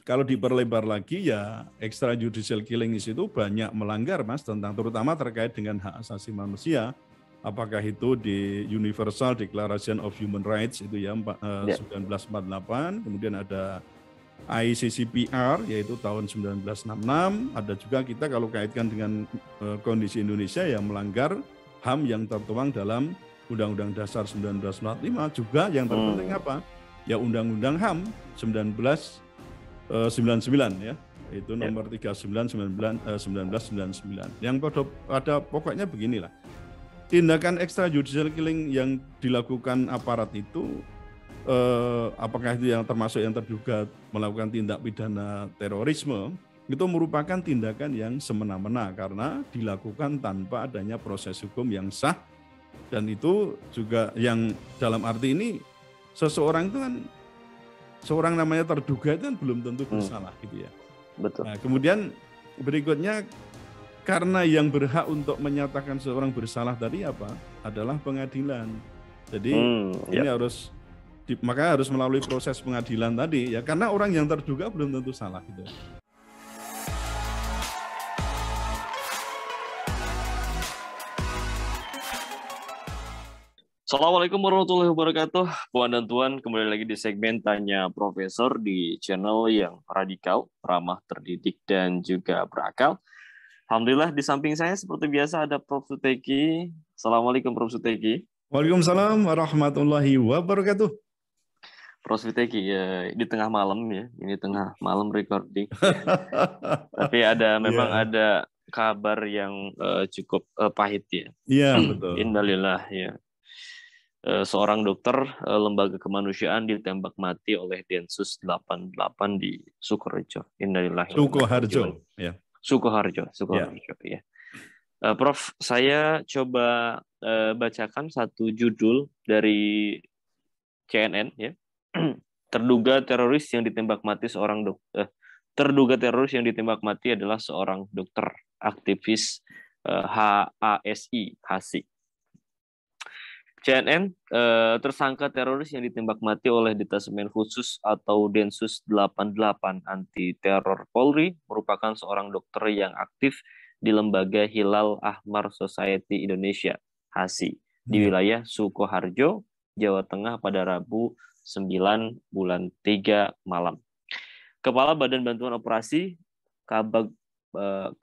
kalau diperlebar lagi ya extrajudicial killings itu banyak melanggar Mas tentang terutama terkait dengan hak asasi manusia. Apakah itu di Universal Declaration of Human Rights itu ya 1948, kemudian ada ICCPR yaitu tahun 1966, ada juga kita kalau kaitkan dengan kondisi Indonesia yang melanggar HAM yang tertuang dalam Undang-Undang Dasar 1945, juga yang terpenting apa? Ya Undang-Undang HAM 1999 ya, itu nomor 39 1999. Yang pada pokoknya beginilah. Tindakan extrajudicial killing yang dilakukan aparat itu apakah itu yang termasuk yang terduga melakukan tindak pidana terorisme, itu merupakan tindakan yang semena-mena karena dilakukan tanpa adanya proses hukum yang sah, dan itu juga yang dalam arti ini seseorang itu kan seorang namanya terduga itu kan belum tentu bersalah gitu ya. Betul. Nah, kemudian berikutnya karena yang berhak untuk menyatakan seseorang bersalah tadi apa? Adalah pengadilan. Jadi ini makanya harus melalui proses pengadilan tadi ya, karena orang yang terduga belum tentu salah gitu. Assalamualaikum warahmatullahi wabarakatuh. Puan dan Tuan, kembali lagi di segmen Tanya Profesor di channel yang radikal, ramah, terdidik, dan juga berakal. Alhamdulillah di samping saya seperti biasa ada Prof. Suteki. Assalamualaikum Prof. Suteki. Waalaikumsalam warahmatullahi wabarakatuh. Prof. Suteki, ya, di tengah malam ya, ini tengah malam recording. Tapi memang ada kabar yang cukup pahit ya. Iya betul. Innalillah ya. Seorang dokter lembaga kemanusiaan ditembak mati oleh Densus 88 di Sukoharjo. Innalillahi wa inna ilaihi raji'un. Ya. Sukoharjo ya. Prof, saya coba bacakan satu judul dari CNN ya. Terduga teroris yang ditembak mati adalah seorang dokter aktivis HASI. CNN, tersangka teroris yang ditembak mati oleh Detasemen Khusus atau Densus 88 Anti Teror Polri merupakan seorang dokter yang aktif di lembaga Hilal Ahmar Society Indonesia, HASI, di wilayah Sukoharjo, Jawa Tengah pada Rabu 9 bulan 3 malam. Kepala Badan Bantuan Operasi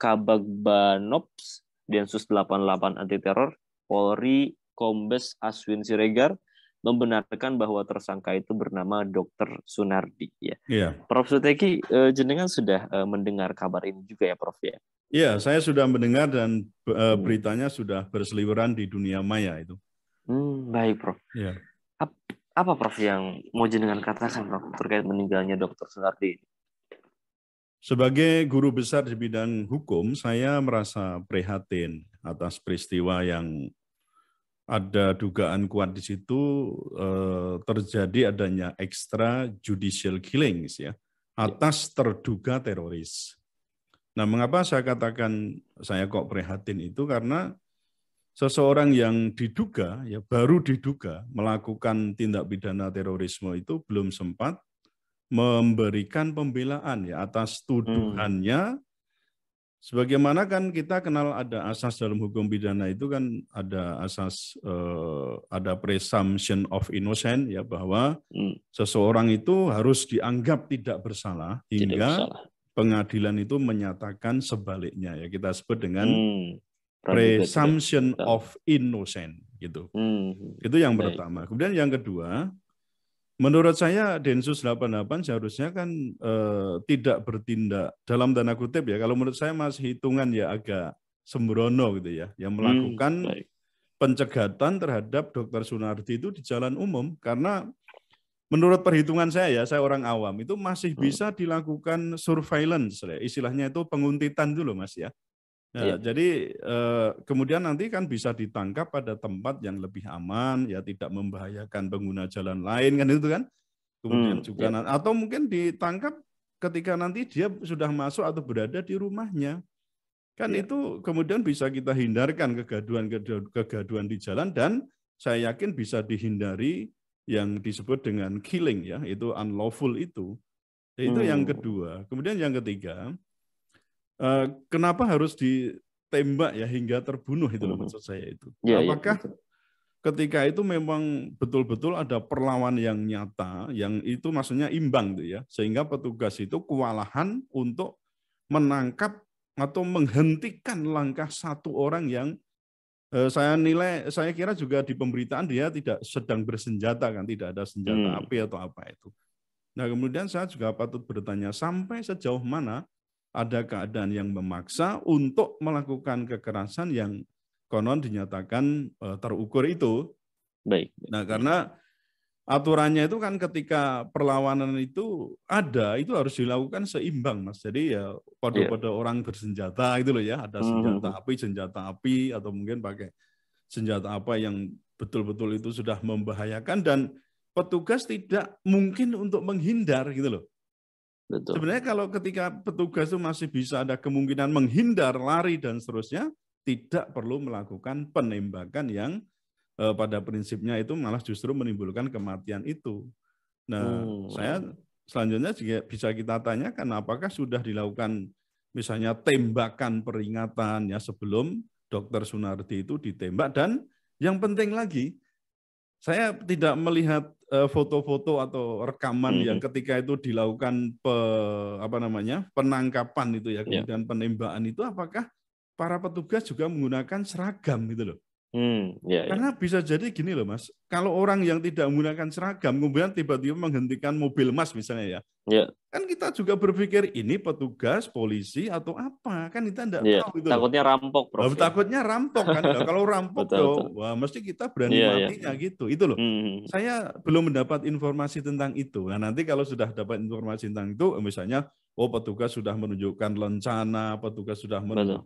Kabagbanops Densus 88 Anti Teror Polri Kombes Aswin Siregar membenarkan bahwa tersangka itu bernama Dr. Sunardi ya. Prof. Suteki, jenengan sudah mendengar kabar ini juga ya Prof ya? Iya, saya sudah mendengar dan beritanya sudah berseliweran di dunia maya itu. Baik Prof. Ya. Apa Prof yang mau jenengan katakan Prof terkait meninggalnya Dr. Sunardi ini? Sebagai guru besar di bidang hukum, saya merasa prihatin atas peristiwa yang ada dugaan kuat di situ terjadi adanya extrajudicial killings ya atas terduga teroris. Nah, mengapa saya katakan saya kok prihatin itu karena seseorang yang diduga ya baru diduga melakukan tindak pidana terorisme itu belum sempat memberikan pembelaan ya atas tuduhannya. Sebagaimana kan kita kenal ada asas dalam hukum pidana itu kan ada asas ada presumption of innocence ya, bahwa seseorang itu harus dianggap tidak bersalah hingga pengadilan itu menyatakan sebaliknya ya, kita sebut dengan presumption of innocence gitu. Itu yang pertama. Kemudian yang kedua, menurut saya Densus 88 seharusnya kan tidak bertindak dalam tanda kutip ya, kalau menurut saya masih hitungan ya agak sembrono gitu ya, yang melakukan pencegatan terhadap Dr. Sunardi itu di jalan umum, karena menurut perhitungan saya ya, saya orang awam, itu masih bisa dilakukan surveillance ya, istilahnya itu penguntitan dulu Mas ya. Nah, jadi kemudian nanti kan bisa ditangkap pada tempat yang lebih aman, ya tidak membahayakan pengguna jalan lain kan itu kan. Kemudian juga atau mungkin ditangkap ketika nanti dia sudah masuk atau berada di rumahnya. Kan itu kemudian bisa kita hindarkan kegaduhan di jalan, dan saya yakin bisa dihindari yang disebut dengan killing ya, itu unlawful itu. Itu yang kedua. Kemudian yang ketiga, kenapa harus ditembak ya hingga terbunuh itu loh maksud saya itu. Apakah ketika itu memang betul-betul ada perlawanan yang nyata, yang itu maksudnya imbang tuh ya, sehingga petugas itu kewalahan untuk menangkap atau menghentikan langkah satu orang yang saya kira juga di pemberitaan dia tidak sedang bersenjata kan, tidak ada senjata api atau apa itu. Nah kemudian saya juga patut bertanya sampai sejauh mana ada keadaan yang memaksa untuk melakukan kekerasan yang konon dinyatakan terukur itu. Baik. Nah karena aturannya itu kan ketika perlawanan itu ada, itu harus dilakukan seimbang, Mas. Jadi ya pada orang bersenjata itu loh ya, ada senjata api atau mungkin pakai senjata apa yang betul-betul itu sudah membahayakan dan petugas tidak mungkin untuk menghindar gitu loh. Betul. Sebenarnya kalau ketika petugas itu masih bisa ada kemungkinan menghindar, lari dan seterusnya, tidak perlu melakukan penembakan yang pada prinsipnya itu malah justru menimbulkan kematian itu. Nah, saya selanjutnya juga bisa kita tanyakan apakah sudah dilakukan misalnya tembakan peringatan ya sebelum Dr. Sunardi itu ditembak dan yang penting lagi saya tidak melihat foto-foto atau rekaman yang ketika itu dilakukan penangkapan itu ya kemudian penembakan itu apakah para petugas juga menggunakan seragam gitu loh. Karena bisa jadi gini loh Mas, kalau orang yang tidak menggunakan seragam kemudian tiba-tiba menghentikan mobil Mas misalnya ya. Kan kita juga berpikir ini petugas, polisi atau apa, kan kita tidak tahu itu. Takutnya rampok, Prof. Takutnya rampok kan, kalau rampok betul. Wah mesti kita berani matinya gitu, itu loh. Saya belum mendapat informasi tentang itu. Nah nanti kalau sudah dapat informasi tentang itu, misalnya petugas sudah menunjukkan lencana, petugas sudah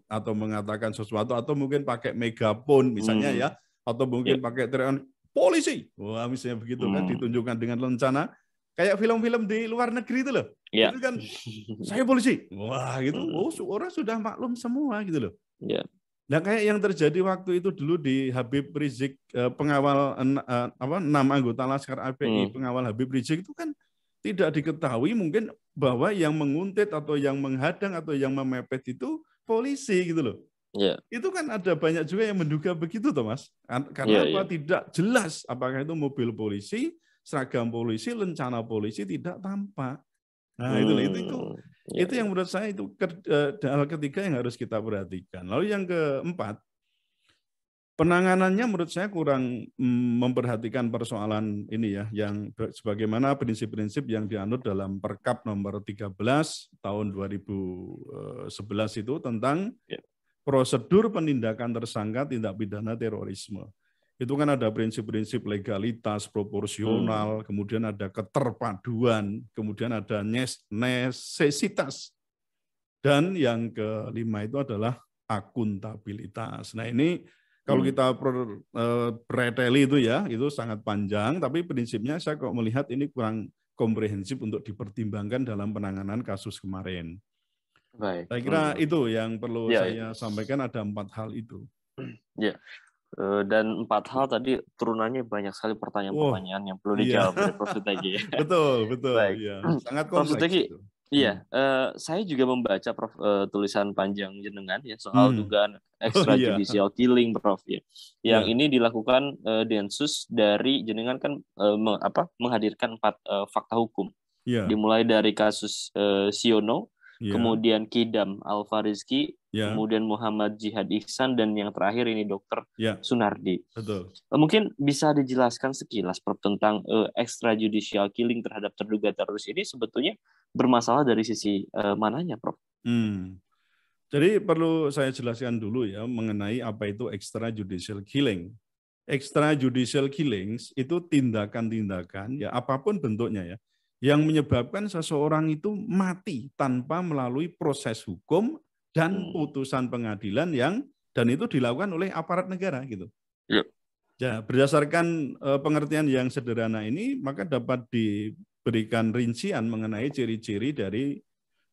atau mengatakan sesuatu, atau mungkin pakai megafon misalnya ya, atau mungkin pakai teriakan polisi, wah misalnya begitu kan, ditunjukkan dengan lencana, kayak film-film di luar negeri itu loh, itu kan saya polisi, wah gitu, orang sudah maklum semua gitu loh. Nah kayak yang terjadi waktu itu dulu di Habib Rizik, pengawal 6 anggota Laskar FPI, pengawal Habib Rizik itu kan tidak diketahui mungkin bahwa yang menguntit atau yang menghadang atau yang memepet itu polisi gitu loh. Itu kan ada banyak juga yang menduga begitu toh Mas. Karena apa? Tidak jelas apakah itu mobil polisi, seragam polisi, lencana polisi tidak tampak. Nah itu yang menurut saya itu hal ketiga yang harus kita perhatikan. Lalu yang keempat, penanganannya menurut saya kurang memperhatikan persoalan ini ya, yang sebagaimana prinsip-prinsip yang dianut dalam Perkap nomor 13 tahun 2011 itu tentang prosedur penindakan tersangka tindak pidana terorisme. Itu kan ada prinsip-prinsip legalitas, proporsional, kemudian ada keterpaduan, kemudian ada nesesitas. Dan yang kelima itu adalah akuntabilitas. Nah ini kalau kita preteli itu ya, itu sangat panjang, tapi prinsipnya saya kok melihat ini kurang komprehensif untuk dipertimbangkan dalam penanganan kasus kemarin. Baik. Saya kira itu yang perlu saya sampaikan, ada 4 hal itu. Ya. Dan 4 hal tadi turunannya banyak sekali pertanyaan-pertanyaan yang perlu dijawab dari Prof. Suteki. Betul. Baik. Ya. Sangat Prof. kompleks Suteki, itu. saya juga membaca Prof, tulisan panjang jenengan ya soal dugaan extrajudicial killing, Prof. Ya. Yang ini dilakukan Densus dari jenengan kan menghadirkan 4 fakta hukum. Dimulai dari kasus Siono, kemudian Kidam Alfarizki, kemudian Muhammad Jihad Ihsan, dan yang terakhir ini Dr. Sunardi. Betul. Mungkin bisa dijelaskan sekilas Prof tentang extrajudicial killing terhadap terduga teroris ini sebetulnya bermasalah dari sisi mananya, Prof? Jadi perlu saya jelaskan dulu ya mengenai apa itu extrajudicial killing. Extrajudicial killings itu tindakan-tindakan ya apapun bentuknya ya, yang menyebabkan seseorang itu mati tanpa melalui proses hukum dan putusan pengadilan dan itu dilakukan oleh aparat negara gitu. Ya, berdasarkan pengertian yang sederhana ini maka dapat diberikan rincian mengenai ciri-ciri dari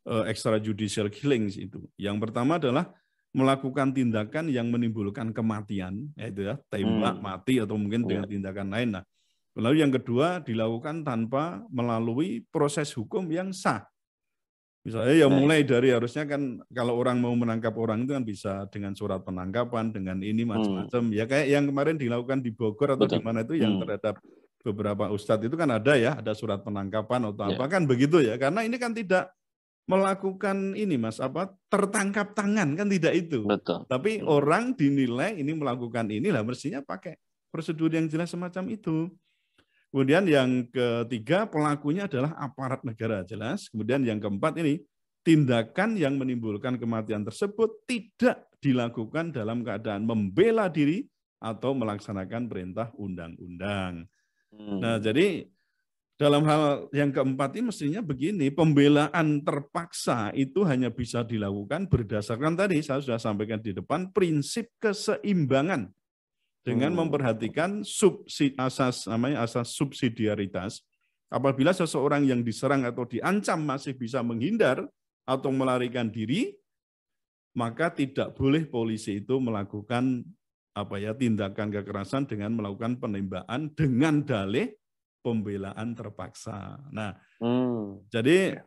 extrajudicial killings itu. Yang pertama adalah melakukan tindakan yang menimbulkan kematian, yaitu ya tembak mati atau mungkin dengan tindakan lain. Nah, Lalu yang kedua dilakukan tanpa melalui proses hukum yang sah. Misalnya ya mulai dari harusnya kan kalau orang mau menangkap orang itu kan bisa dengan surat penangkapan, dengan ini macam-macam. Ya kayak yang kemarin dilakukan di Bogor atau di mana itu yang terhadap beberapa ustadz itu kan ada ya, ada surat penangkapan atau apa kan begitu ya. Karena ini kan tidak melakukan ini Mas, tertangkap tangan kan tidak itu. Betul. Tapi orang dinilai ini melakukan ini lah mestinya pakai prosedur yang jelas semacam itu. Kemudian yang ketiga, pelakunya adalah aparat negara, jelas. Kemudian yang keempat ini, tindakan yang menimbulkan kematian tersebut tidak dilakukan dalam keadaan membela diri atau melaksanakan perintah undang-undang. Nah, jadi dalam hal yang keempat ini mestinya begini, pembelaan terpaksa itu hanya bisa dilakukan berdasarkan tadi, saya sudah sampaikan di depan, prinsip keseimbangan. Dengan memperhatikan asas subsidiaritas, apabila seseorang yang diserang atau diancam masih bisa menghindar atau melarikan diri, maka tidak boleh polisi itu melakukan tindakan kekerasan dengan melakukan penembakan dengan dalih pembelaan terpaksa. Nah, jadi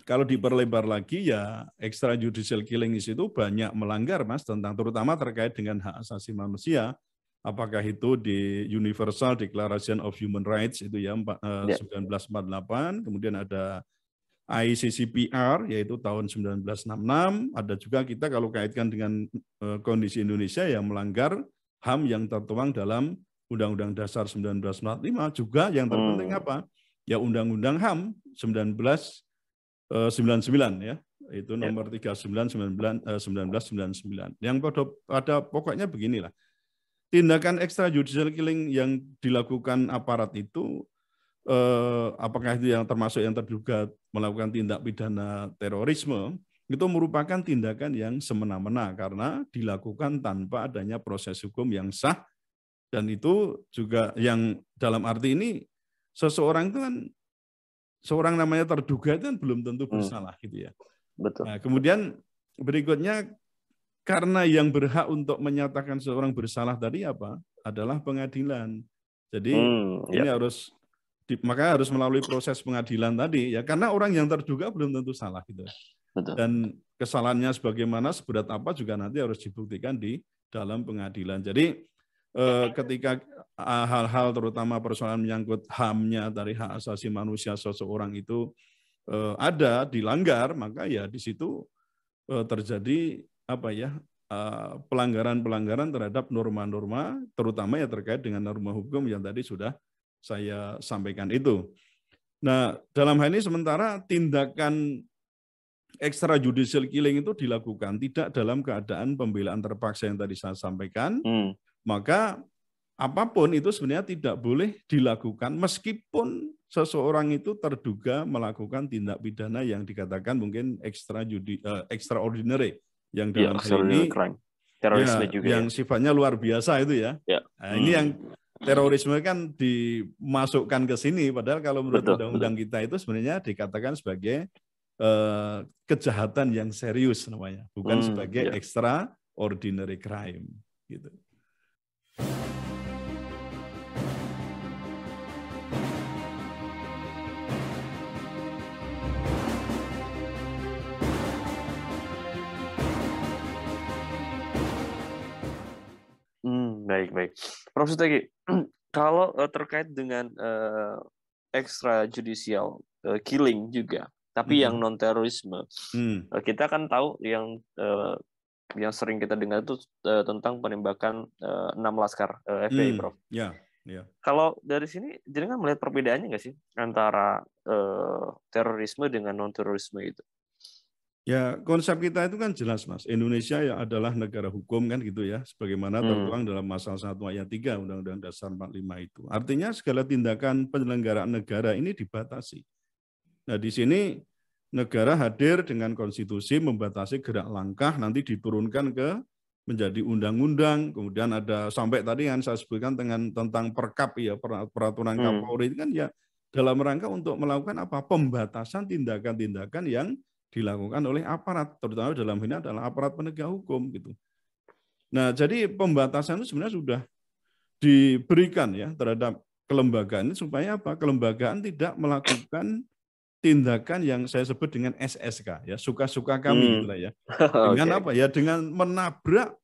kalau diperlebar lagi ya extrajudicial killing itu banyak melanggar Mas, terutama terkait dengan hak asasi manusia. Apakah itu di Universal Declaration of Human Rights itu ya 1948, kemudian ada ICCPR yaitu tahun 1966, ada juga kita kalau kaitkan dengan kondisi Indonesia yang melanggar HAM yang tertuang dalam Undang-Undang Dasar 1945, juga yang terpenting apa? Ya Undang-Undang HAM 1999 ya, itu nomor 39 1999. Yang pada pokoknya beginilah. Tindakan extrajudicial killing yang dilakukan aparat itu, apakah itu yang termasuk yang terduga melakukan tindak pidana terorisme, itu merupakan tindakan yang semena-mena karena dilakukan tanpa adanya proses hukum yang sah, dan itu juga yang dalam arti ini seseorang itu kan, seorang namanya terduga itu kan belum tentu bersalah gitu ya. Betul. Nah, kemudian berikutnya, karena yang berhak untuk menyatakan seseorang bersalah tadi apa? Adalah pengadilan. Jadi ini maka harus melalui proses pengadilan tadi ya, karena orang yang terduga belum tentu salah gitu. Betul. Dan kesalahannya sebagaimana seberat apa juga nanti harus dibuktikan di dalam pengadilan. Jadi ketika hal-hal terutama persoalan menyangkut HAM-nya dari hak asasi manusia seseorang itu ada dilanggar, maka ya di situ terjadi pelanggaran-pelanggaran terhadap norma-norma, terutama ya terkait dengan norma hukum yang tadi sudah saya sampaikan itu. Nah, dalam hal ini sementara tindakan extrajudicial killing itu dilakukan tidak dalam keadaan pembelaan terpaksa yang tadi saya sampaikan, maka apapun itu sebenarnya tidak boleh dilakukan meskipun seseorang itu terduga melakukan tindak pidana yang dikatakan mungkin extraordinary, yang dalam hal ini terorisme juga yang sifatnya luar biasa itu ya. Nah, ini yang terorisme kan dimasukkan ke sini, padahal kalau menurut undang-undang kita itu sebenarnya dikatakan sebagai kejahatan yang serius namanya, bukan sebagai extraordinary crime gitu. Baik. Prof. Suteki, kalau terkait dengan extrajudicial killing juga, tapi yang non terorisme, kita kan tahu yang sering kita dengar itu tentang penembakan 6 laskar FPI, Prof. Ya. Kalau dari sini, jenengan melihat perbedaannya nggak sih antara terorisme dengan non terorisme itu? Ya, konsep kita itu kan jelas, Mas. Indonesia ya adalah negara hukum kan gitu ya, sebagaimana tertuang dalam pasal 1 ayat 3 Undang-Undang Dasar 45 itu. Artinya segala tindakan penyelenggaraan negara ini dibatasi. Nah, di sini negara hadir dengan konstitusi membatasi gerak langkah, nanti diturunkan ke menjadi undang-undang, kemudian ada sampai tadi yang saya sebutkan tentang perkap ya, peraturan Kapolri itu kan ya dalam rangka untuk melakukan apa? Pembatasan tindakan-tindakan yang dilakukan oleh aparat, terutama dalam ini adalah aparat penegak hukum gitu. Nah, jadi pembatasan itu sebenarnya sudah diberikan ya terhadap kelembagaan ini supaya apa? Kelembagaan tidak melakukan tindakan yang saya sebut dengan SSK, ya, suka-suka kami gitulah ya. Dengan apa ya? Dengan menabrak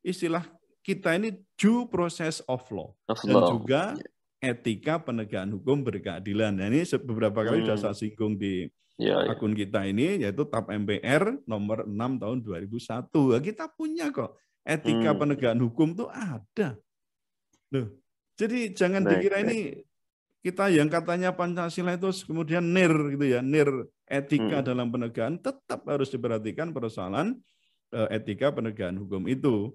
istilah kita ini due process of law dan juga etika penegakan hukum berkeadilan. Nah, ini beberapa kali sudah saya singgung di akun kita ini, yaitu TAP MPR nomor 6 tahun 2001. Nah, kita punya kok etika penegakan hukum tuh ada. Loh, jadi jangan dikira ini kita yang katanya Pancasila itu kemudian nir gitu ya, nir etika dalam penegakan, tetap harus diperhatikan persoalan etika penegakan hukum itu.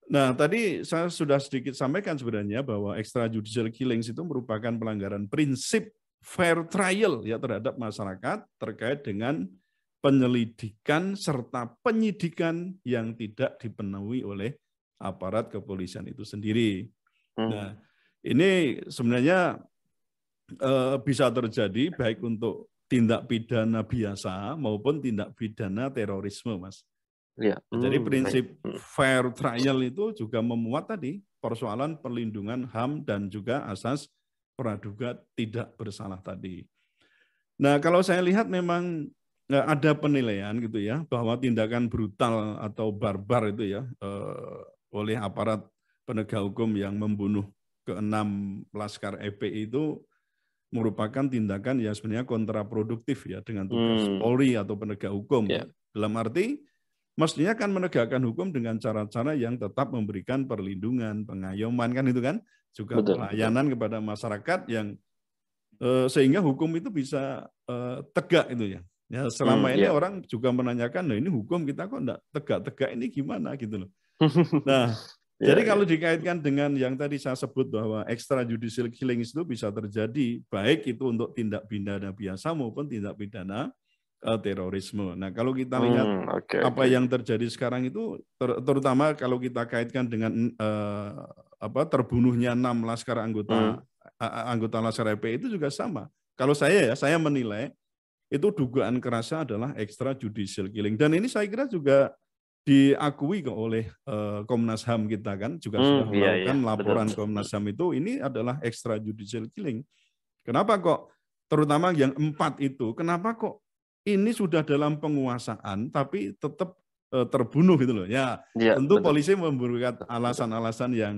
Nah, tadi saya sudah sedikit sampaikan sebenarnya bahwa extrajudicial killings itu merupakan pelanggaran prinsip fair trial ya terhadap masyarakat terkait dengan penyelidikan serta penyidikan yang tidak dipenuhi oleh aparat kepolisian itu sendiri. Nah, ini sebenarnya bisa terjadi baik untuk tindak pidana biasa maupun tindak pidana terorisme, Mas. Ya. Jadi prinsip fair trial itu juga memuat tadi persoalan perlindungan HAM dan juga asas praduga tidak bersalah tadi. Nah, kalau saya lihat memang ada penilaian gitu ya bahwa tindakan brutal atau barbar itu ya oleh aparat penegak hukum yang membunuh ke-6 laskar FPI itu merupakan tindakan yang sebenarnya kontraproduktif ya dengan tugas Polri atau penegak hukum. Dalam arti mestinya kan menegakkan hukum dengan cara-cara yang tetap memberikan perlindungan, pengayoman kan itu kan, juga pelayanan kepada masyarakat yang sehingga hukum itu bisa tegak itu ya. Ya selama ini orang juga menanyakan, nah ini hukum kita kok enggak tegak-tegak ini gimana gitu loh. Nah, jadi kalau dikaitkan dengan yang tadi saya sebut bahwa extrajudicial killings itu bisa terjadi baik itu untuk tindak pidana biasa maupun tindak pidana terorisme. Nah, kalau kita lihat apa yang terjadi sekarang itu terutama kalau kita kaitkan dengan terbunuhnya 6 laskar anggota laskar FPI itu juga sama. Kalau saya menilai itu dugaan kerasnya adalah extrajudicial killing dan ini saya kira juga diakui oleh Komnas HAM kita kan juga sudah melakukan laporan Komnas HAM itu ini adalah extrajudicial killing. Kenapa kok terutama yang 4 itu kenapa kok ini sudah dalam penguasaan tapi tetap terbunuh gitu loh. Ya, tentu polisi memberikan alasan-alasan yang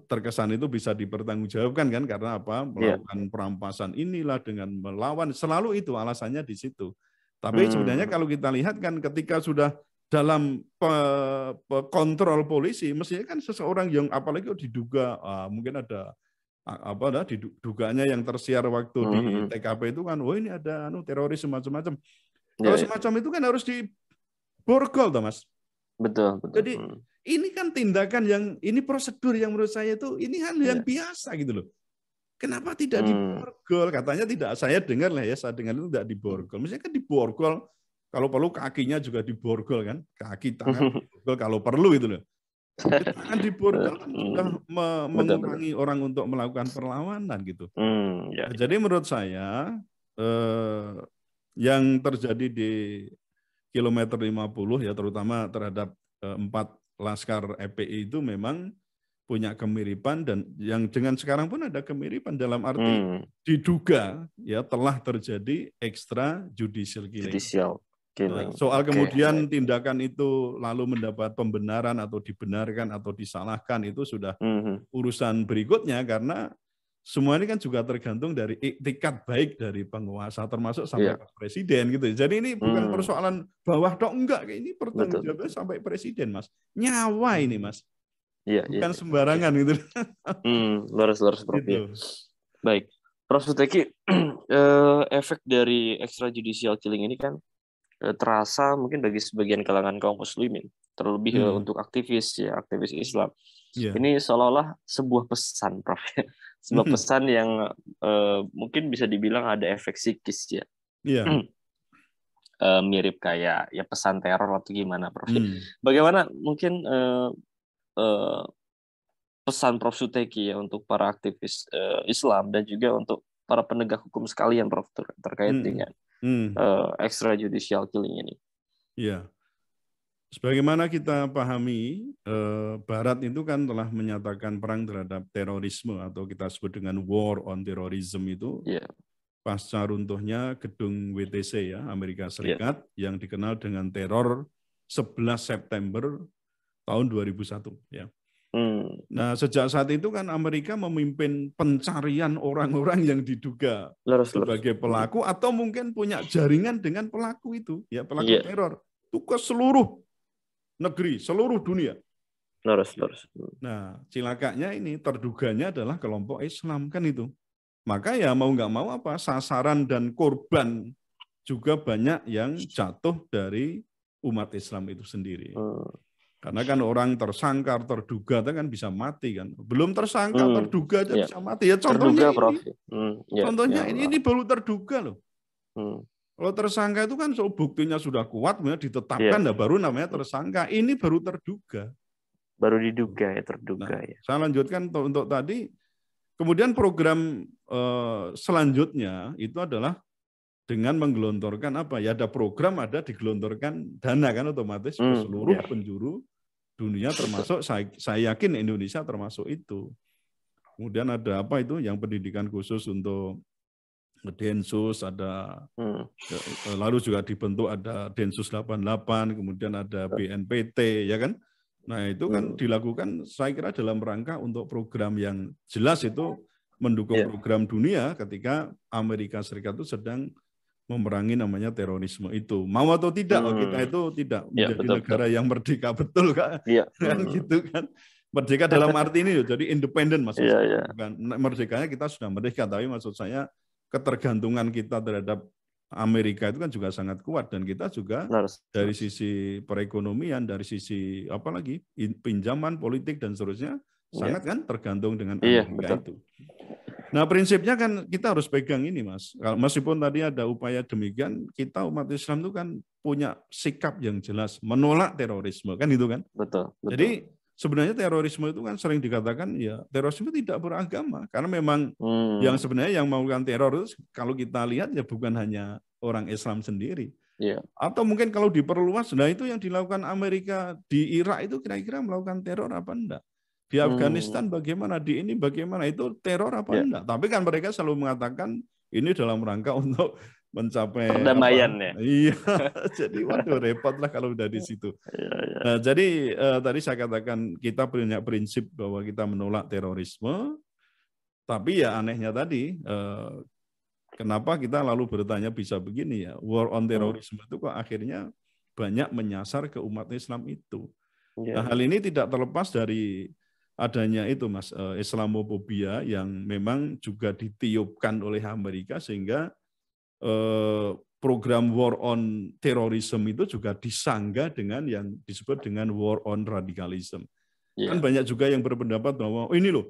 terkesan itu bisa dipertanggungjawabkan kan karena apa? Melakukan perampasan inilah dengan melawan selalu itu alasannya di situ. Tapi sebenarnya kalau kita lihat kan ketika sudah dalam kontrol polisi, mestinya kan seseorang yang apalagi diduga mungkin ada dugaannya yang tersiar waktu di TKP itu kan, oh ini ada teroris macam-macam. Kalau semacam itu kan harus diborgol, toh Mas. Betul. Jadi ini kan tindakan yang ini prosedur yang menurut saya itu ini hal yang biasa gitu loh. Kenapa tidak diborgol? Katanya tidak. Saya dengar itu tidak diborgol. Mestinya kan diborgol. Kalau perlu kakinya juga diborgol kan, kaki tangan diborgol kalau perlu itu loh. Tangan diborgol kan sudah mengurangi orang untuk melakukan perlawanan gitu. Nah, jadi menurut saya yang terjadi di kilometer 50 ya terutama terhadap 4 laskar FPI itu memang punya kemiripan dan yang dengan sekarang pun ada kemiripan dalam arti diduga ya telah terjadi extrajudicial killing. Nah, soal kemudian tindakan itu lalu mendapat pembenaran atau dibenarkan atau disalahkan itu sudah urusan berikutnya karena semua ini kan juga tergantung dari iktikat baik dari penguasa termasuk sampai ke presiden gitu. Jadi ini bukan persoalan bawah dok enggak, ini pertanggungjawabannya sampai presiden Mas. Nyawa ini Mas. Bukan sembarangan gitu. Lurus Prof. Gitu. Baik. Prof Suteki, efek dari extrajudicial killing ini kan terasa mungkin bagi sebagian kalangan kaum muslimin, terlebih untuk aktivis Islam. Ini seolah-olah sebuah pesan, Prof. Sebuah pesan yang mungkin bisa dibilang ada efek psikis ya. Mirip kayak ya pesan teror atau gimana, Prof. Bagaimana mungkin pesan Prof Suteki ya untuk para aktivis Islam dan juga untuk para penegak hukum sekalian, Prof, terkait dengan extrajudicial killing ini. Iya. Sebagaimana kita pahami, Barat itu kan telah menyatakan perang terhadap terorisme atau kita sebut dengan war on terrorism itu pasca runtuhnya gedung WTC ya, Amerika Serikat yang dikenal dengan teror 11 September tahun 2001 ya. Nah, sejak saat itu kan Amerika memimpin pencarian orang-orang yang diduga sebagai pelaku atau mungkin punya jaringan dengan pelaku itu, ya pelaku teror itu ke seluruh negeri, seluruh dunia. Nah, cilakanya ini terduganya adalah kelompok Islam kan itu. Maka ya mau nggak mau apa sasaran dan korban juga banyak yang jatuh dari umat Islam itu sendiri. Karena kan orang tersangka, terduga kan bisa mati kan. Belum tersangka, terduga aja bisa mati. Ya contohnya terduga, ini. Contohnya ini baru terduga loh. Kalau tersangka itu kan buktinya sudah kuat, ditetapkan, baru namanya tersangka. Ini baru terduga. Baru diduga ya, terduga. Nah, saya lanjutkan untuk tadi. Kemudian program selanjutnya itu adalah dengan menggelontorkan apa? Ya ada program, ada digelontorkan dana kan otomatis ke seluruh penjuru dunia termasuk saya yakin Indonesia termasuk itu. Kemudian ada apa itu yang pendidikan khusus untuk Densus ada, lalu juga dibentuk ada Densus 88, kemudian ada BNPT, ya kan? Nah itu kan dilakukan saya kira dalam rangka untuk program yang jelas itu mendukung program dunia ketika Amerika Serikat itu sedang memerangi namanya terorisme itu. Mau atau tidak, kita itu tidak menjadi negara yang merdeka betul kan? Kan gitu kan? Merdeka dalam arti ini jadi independen maksud saya. Bukan merdekanya kita sudah merdeka, tapi maksud saya ketergantungan kita terhadap Amerika itu kan juga sangat kuat dan kita juga dari sisi perekonomian, dari sisi apalagi pinjaman politik dan seterusnya sangat kan tergantung dengan Amerika itu. Nah prinsipnya kan kita harus pegang ini Mas. Meskipun tadi ada upaya demikian, kita umat Islam itu kan punya sikap yang jelas menolak terorisme kan itu kan. Betul. Jadi sebenarnya terorisme itu kan sering dikatakan ya terorisme tidak beragama karena memang yang sebenarnya yang melakukan teror itu kalau kita lihat ya bukan hanya orang Islam sendiri. Atau mungkin kalau diperluas, nah itu yang dilakukan Amerika di Irak itu kira-kira melakukan teror apa enggak? Di Afghanistan bagaimana? Di ini bagaimana? Itu teror apa enggak? Tapi kan mereka selalu mengatakan ini dalam rangka untuk mencapai perdamaian ya. Iya, jadi waduh repot lah kalau udah di situ. Nah, jadi tadi saya katakan kita punya prinsip bahwa kita menolak terorisme, tapi ya anehnya tadi kenapa kita lalu bertanya bisa begini ya, war on terorisme itu kok akhirnya banyak menyasar ke umat Islam itu. Nah, hal ini tidak terlepas dari adanya itu Mas, Islamofobia yang memang juga ditiupkan oleh Amerika sehingga program war on terrorism itu juga disanggah dengan yang disebut dengan war on radikalisme. Kan banyak juga yang berpendapat bahwa oh ini loh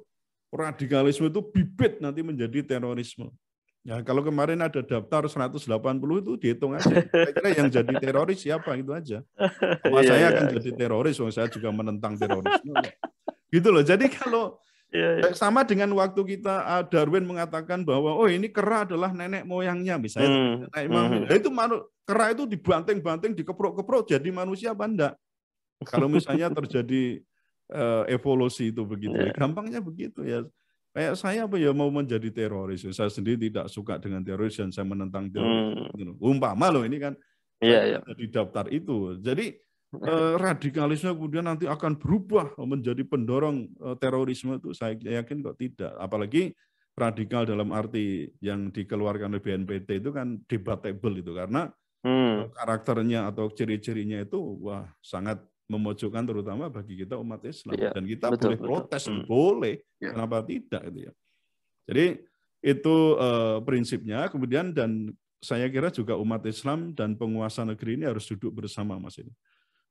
radikalisme itu bibit nanti menjadi terorisme. Ya kalau kemarin ada daftar 180 itu dihitung aja. Kira-kira yang jadi teroris siapa itu aja. Apa saya akan jadi teroris? Saya juga menentang terorisme. Gitu loh. Jadi kalau sama dengan waktu kita Darwin mengatakan bahwa oh ini kera adalah nenek moyangnya misalnya. Itu kera itu dibanting-banting, dikeprok-keprok jadi manusia apa enggak? Kalau misalnya terjadi evolusi itu begitu. Gampangnya begitu ya. Kayak saya apa ya mau menjadi teroris. Saya sendiri tidak suka dengan teroris dan saya menentang teroris. Umpama loh ini kan di daftar itu. Jadi radikalisme kemudian nanti akan berubah menjadi pendorong terorisme itu saya yakin kok tidak. Apalagi radikal dalam arti yang dikeluarkan oleh BNPT itu kan debatable itu karena karakternya atau ciri-cirinya itu wah sangat memojokkan terutama bagi kita umat Islam dan kita boleh protes boleh kenapa tidak itu ya. Jadi itu prinsipnya kemudian dan saya kira juga umat Islam dan penguasa negeri ini harus duduk bersama Mas ini.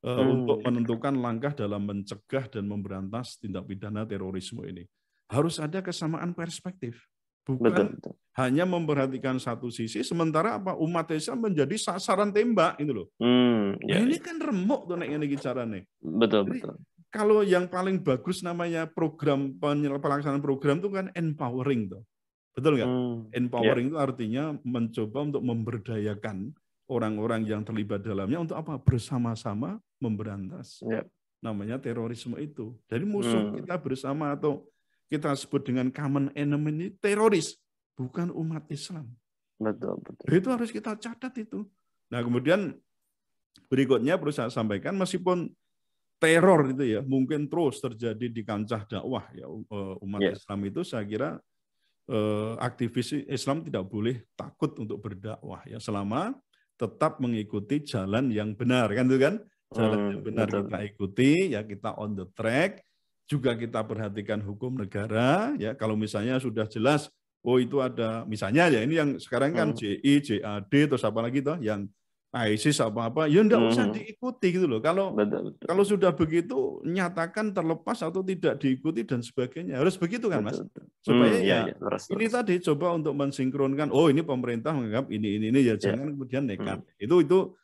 Untuk menentukan langkah dalam mencegah dan memberantas tindak pidana terorisme ini. Harus ada kesamaan perspektif. Bukan hanya memperhatikan satu sisi, sementara apa umat Islam menjadi sasaran tembak. Itu loh. Ini kan remuk tuh nek ngene carane. Betul. Kalau yang paling bagus namanya program pelaksanaan program itu kan empowering tuh. Betul nggak? Empowering itu artinya mencoba untuk memberdayakan orang-orang yang terlibat dalamnya untuk apa? Bersama-sama memberantas. Ya. Namanya terorisme itu. Jadi musuh kita bersama atau kita sebut dengan common enemy ini teroris, bukan umat Islam. Betul. Itu harus kita catat itu. Nah, kemudian berikutnya perlu saya sampaikan, meskipun teror itu ya mungkin terus terjadi di kancah dakwah ya umat Islam itu, saya kira aktivis Islam tidak boleh takut untuk berdakwah ya, selama tetap mengikuti jalan yang benar, kan itu kan? Jalan yang benar kita ikuti ya, kita on the track, juga kita perhatikan hukum negara ya. Kalau misalnya sudah jelas oh itu ada misalnya ya, ini yang sekarang kan JI, JAD terus apa lagi toh yang ISIS apa-apa, ya enggak usah diikuti gitu loh. Kalau kalau sudah begitu nyatakan terlepas atau tidak diikuti dan sebagainya. Harus begitu kan, Mas? Supaya ini tadi coba untuk mensinkronkan, oh ini pemerintah menganggap ini ya, jangan kemudian nekat. Itu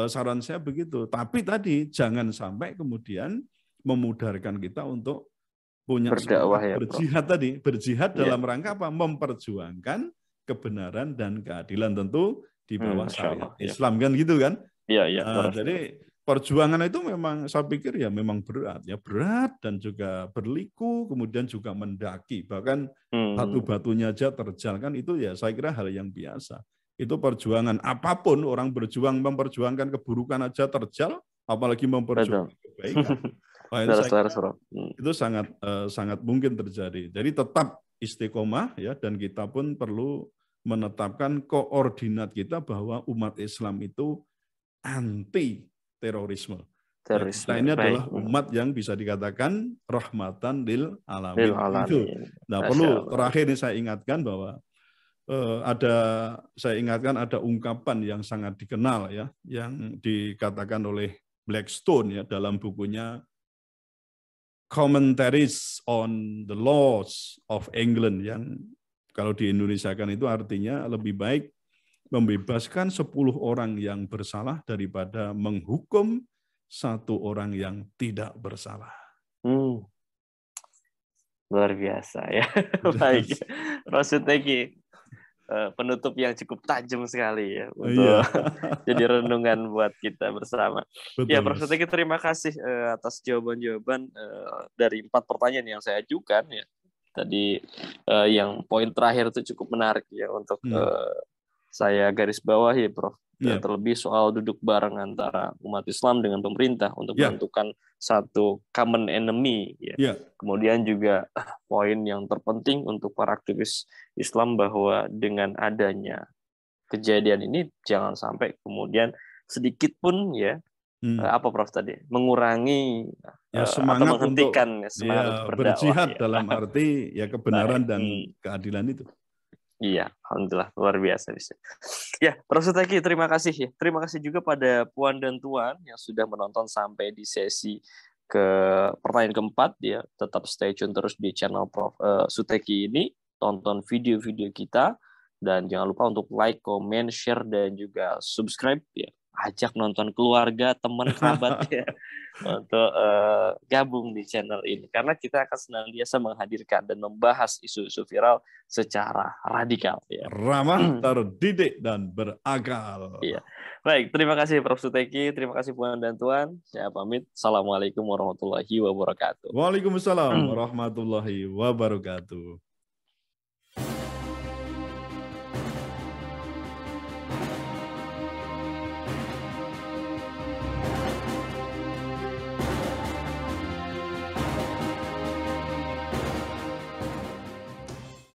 saran saya begitu. Tapi tadi jangan sampai kemudian memudarkan kita untuk punya berdakwah ya, berjihad tadi, berjihad dalam rangka apa? Memperjuangkan kebenaran dan keadilan, tentu di bawah syariat Islam kan gitu kan? Iya. Jadi perjuangan itu memang saya pikir ya memang berat dan juga berliku, kemudian juga mendaki, bahkan batu-batunya aja terjal kan, itu ya saya kira hal yang biasa. Itu perjuangan apapun, orang memperjuangkan keburukan aja terjal, apalagi memperjuangkan kebaikan. Itu sangat mungkin terjadi. Jadi tetap istiqomah ya, dan kita pun perlu menetapkan koordinat kita bahwa umat Islam itu anti terorisme. Kita ini adalah umat yang bisa dikatakan rahmatan lil alamin. Nah, perlu terakhir ini saya ingatkan bahwa ada ungkapan yang sangat dikenal ya, yang dikatakan oleh Blackstone ya dalam bukunya Commentaries on the Laws of England, yang kalau di Indonesia kan itu artinya lebih baik membebaskan 10 orang yang bersalah daripada menghukum 1 orang yang tidak bersalah. Luar biasa ya. Baik, Prof. Suteki, penutup yang cukup tajam sekali ya untuk jadi renungan buat kita bersama. Betul, ya, Prof. Suteki, terima kasih atas jawaban-jawaban dari 4 pertanyaan yang saya ajukan ya. Tadi yang poin terakhir itu cukup menarik ya untuk saya garis bawah ya, Prof. Terlebih soal duduk bareng antara umat Islam dengan pemerintah untuk menentukan satu common enemy ya. Kemudian juga poin yang terpenting untuk para aktivis Islam bahwa dengan adanya kejadian ini jangan sampai kemudian sedikit pun ya apa Prof tadi mengurangi semangat atau menghentikan untuk semangat berjihad dalam arti ya kebenaran dan keadilan itu. Iya, alhamdulillah, luar biasa bisa. Ya, Prof. Suteki, terima kasih ya. Terima kasih juga pada Puan dan Tuan yang sudah menonton sampai di sesi ke pertanyaan keempat ya. Tetap stay tune terus di channel Prof. Suteki ini, tonton video-video kita, dan jangan lupa untuk like, comment, share, dan juga subscribe ya. Ajak nonton keluarga, teman, kerabat ya untuk gabung di channel ini, karena kita akan senantiasa menghadirkan dan membahas isu-isu viral secara radikal ya. Ramah, terdidik, dan berakal. Iya. Baik, terima kasih Prof. Suteki, terima kasih Puan dan Tuan. Saya pamit. Assalamualaikum warahmatullahi wabarakatuh. Waalaikumsalam warahmatullahi wabarakatuh.